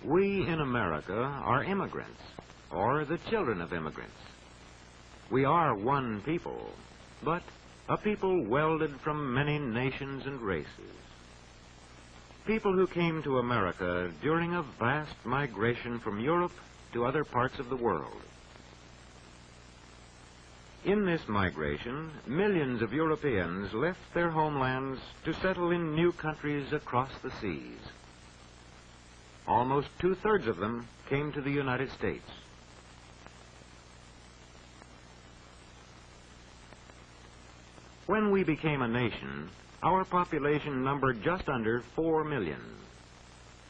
We in America are immigrants, or the children of immigrants. We are one people, but a people welded from many nations and races. People who came to America during a vast migration from Europe to other parts of the world. In this migration, millions of Europeans left their homelands to settle in new countries across the seas. Almost two-thirds of them came to the United States. When we became a nation, our population numbered just under 4 million.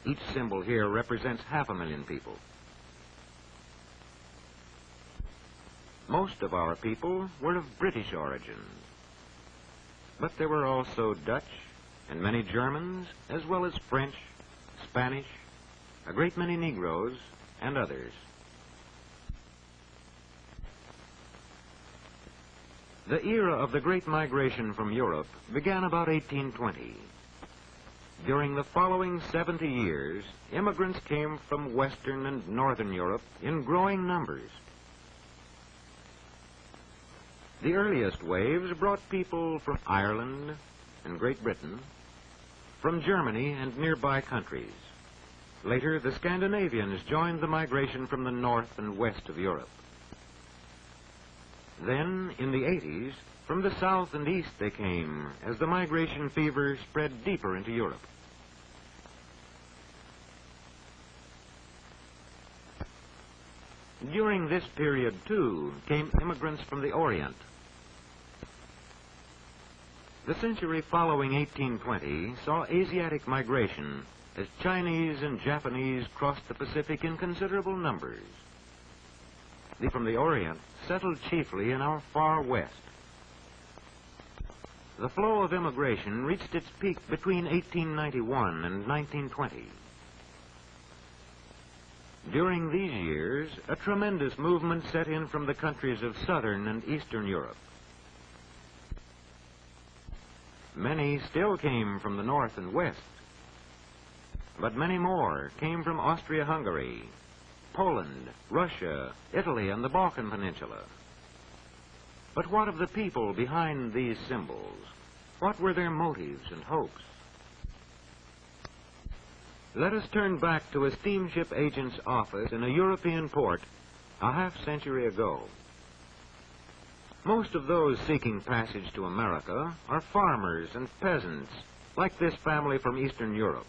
Each symbol here represents 500,000 people. Most of our people were of British origin, but there were also Dutch and many Germans, as well as French, Spanish, a great many Negroes, and others. The era of the Great Migration from Europe began about 1820. During the following 70 years, immigrants came from Western and Northern Europe in growing numbers. The earliest waves brought people from Ireland and Great Britain, from Germany and nearby countries. Later, the Scandinavians joined the migration from the north and west of Europe. Then, in the 80s, from the south and east they came as the migration fever spread deeper into Europe. During this period, too, came immigrants from the Orient. The century following 1820 saw Asiatic migration as Chinese and Japanese crossed the Pacific in considerable numbers. They from the Orient settled chiefly in our far west. The flow of immigration reached its peak between 1891 and 1920. During these years, a tremendous movement set in from the countries of Southern and Eastern Europe. Many still came from the north and west, but many more came from Austria-Hungary, Poland, Russia, Italy, and the Balkan Peninsula. But what of the people behind these symbols? What were their motives and hopes? Let us turn back to a steamship agent's office in a European port a half-century ago. Most of those seeking passage to America are farmers and peasants, like this family from Eastern Europe.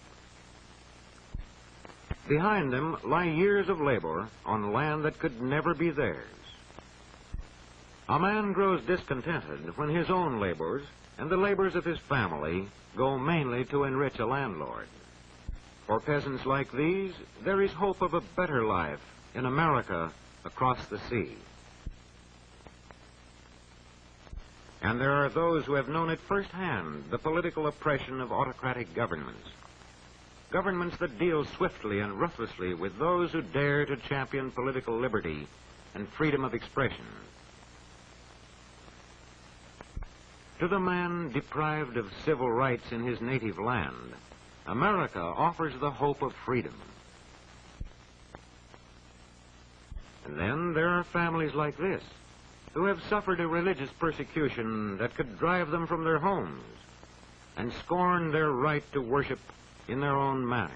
Behind them lie years of labor on land that could never be theirs. A man grows discontented when his own labors and the labors of his family go mainly to enrich a landlord. For peasants like these, there is hope of a better life in America across the sea. And there are those who have known at firsthand the political oppression of autocratic governments. Governments that deal swiftly and ruthlessly with those who dare to champion political liberty and freedom of expression. To the man deprived of civil rights in his native land, America offers the hope of freedom. And then there are families like this, who have suffered a religious persecution that could drive them from their homes and scorn their right to worship in their own manner.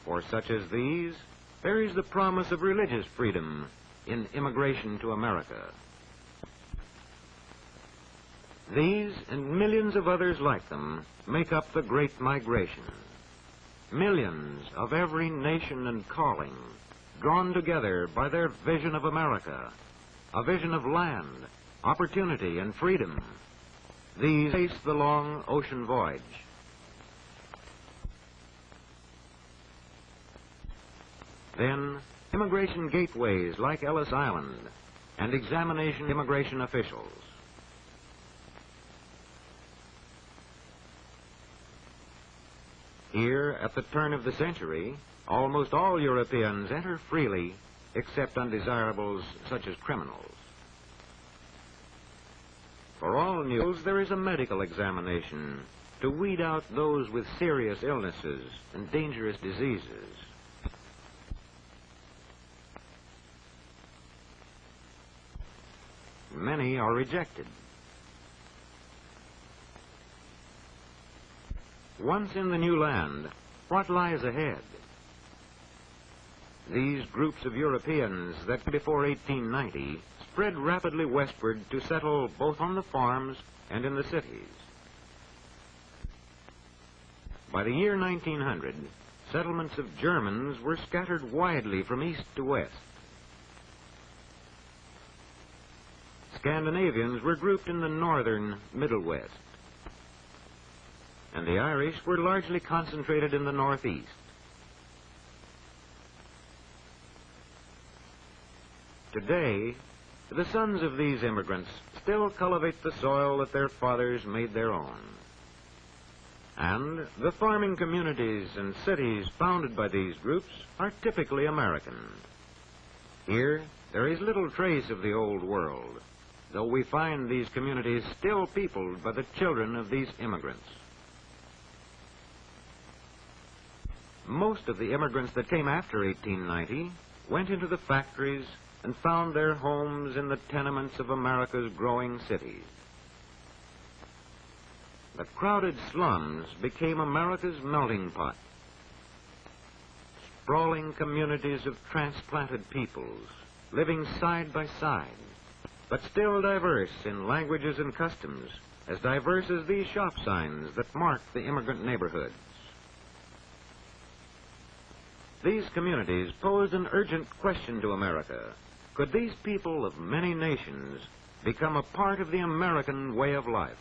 For such as these, there is the promise of religious freedom in immigration to America. These and millions of others like them make up the Great Migration. Millions of every nation and calling, drawn together by their vision of America, a vision of land, opportunity, and freedom. These face the long ocean voyage. Then, immigration gateways like Ellis Island and examination immigration officials. Here, at the turn of the century, almost all Europeans enter freely, except undesirables such as criminals. For all mules, there is a medical examination to weed out those with serious illnesses and dangerous diseases. Many are rejected. Once in the new land, what lies ahead? These groups of Europeans that before 1890 spread rapidly westward to settle both on the farms and in the cities. By the year 1900, settlements of Germans were scattered widely from east to west. Scandinavians were grouped in the northern Middle West, and the Irish were largely concentrated in the northeast. Today, the sons of these immigrants still cultivate the soil that their fathers made their own. And the farming communities and cities founded by these groups are typically American. Here, there is little trace of the old world, though we find these communities still peopled by the children of these immigrants. Most of the immigrants that came after 1890 went into the factories and found their homes in the tenements of America's growing cities. The crowded slums became America's melting pot. Sprawling communities of transplanted peoples, living side by side, but still diverse in languages and customs, as diverse as these shop signs that mark the immigrant neighborhoods. These communities posed an urgent question to America. Could these people of many nations become a part of the American way of life?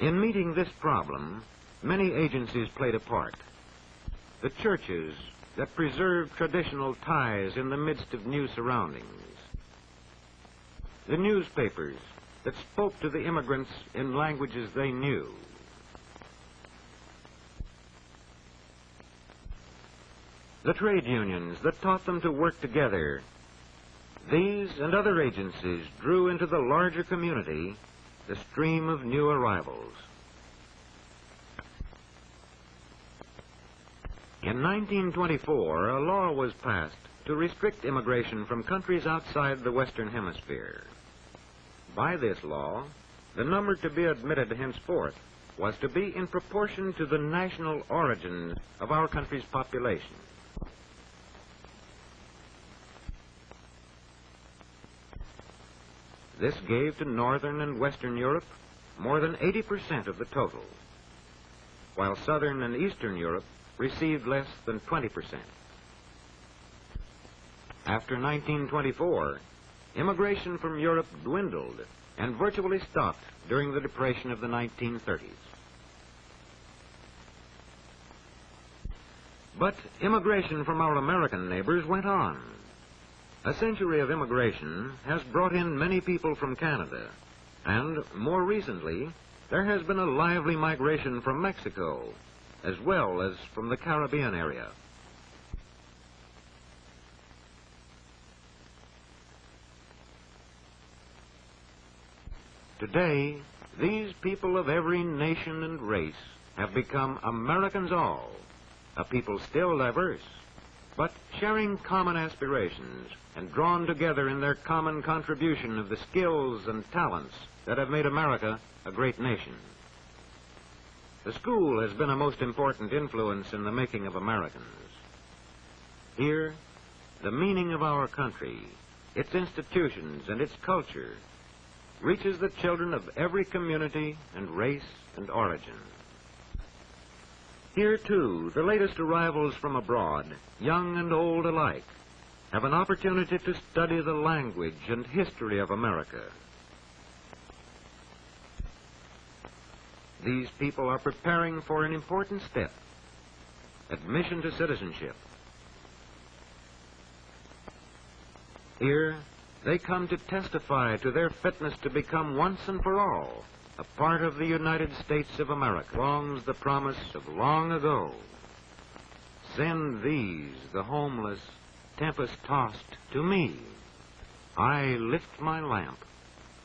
In meeting this problem, many agencies played a part. The churches that preserved traditional ties in the midst of new surroundings. The newspapers that spoke to the immigrants in languages they knew. The trade unions that taught them to work together. These and other agencies drew into the larger community the stream of new arrivals. In 1924, a law was passed to restrict immigration from countries outside the Western Hemisphere. By this law, the number to be admitted henceforth was to be in proportion to the national origin of our country's population. This gave to Northern and Western Europe more than 80% of the total, while Southern and Eastern Europe received less than 20%. After 1924, immigration from Europe dwindled and virtually stopped during the Depression of the 1930s. But immigration from our American neighbors went on. A century of immigration has brought in many people from Canada, and more recently, there has been a lively migration from Mexico, as well as from the Caribbean area. Today, these people of every nation and race have become Americans all, a people still diverse, but sharing common aspirations and drawn together in their common contribution of the skills and talents that have made America a great nation. The school has been a most important influence in the making of Americans. Here, the meaning of our country, its institutions, and its culture reaches the children of every community and race and origin. Here, too, the latest arrivals from abroad, young and old alike, have an opportunity to study the language and history of America. These people are preparing for an important step, admission to citizenship. Here, they come to testify to their fitness to become once and for all a part of the United States of America. Longs the promise of long ago. Send these, the homeless, tempest-tossed, to me. I lift my lamp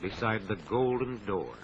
beside the golden door.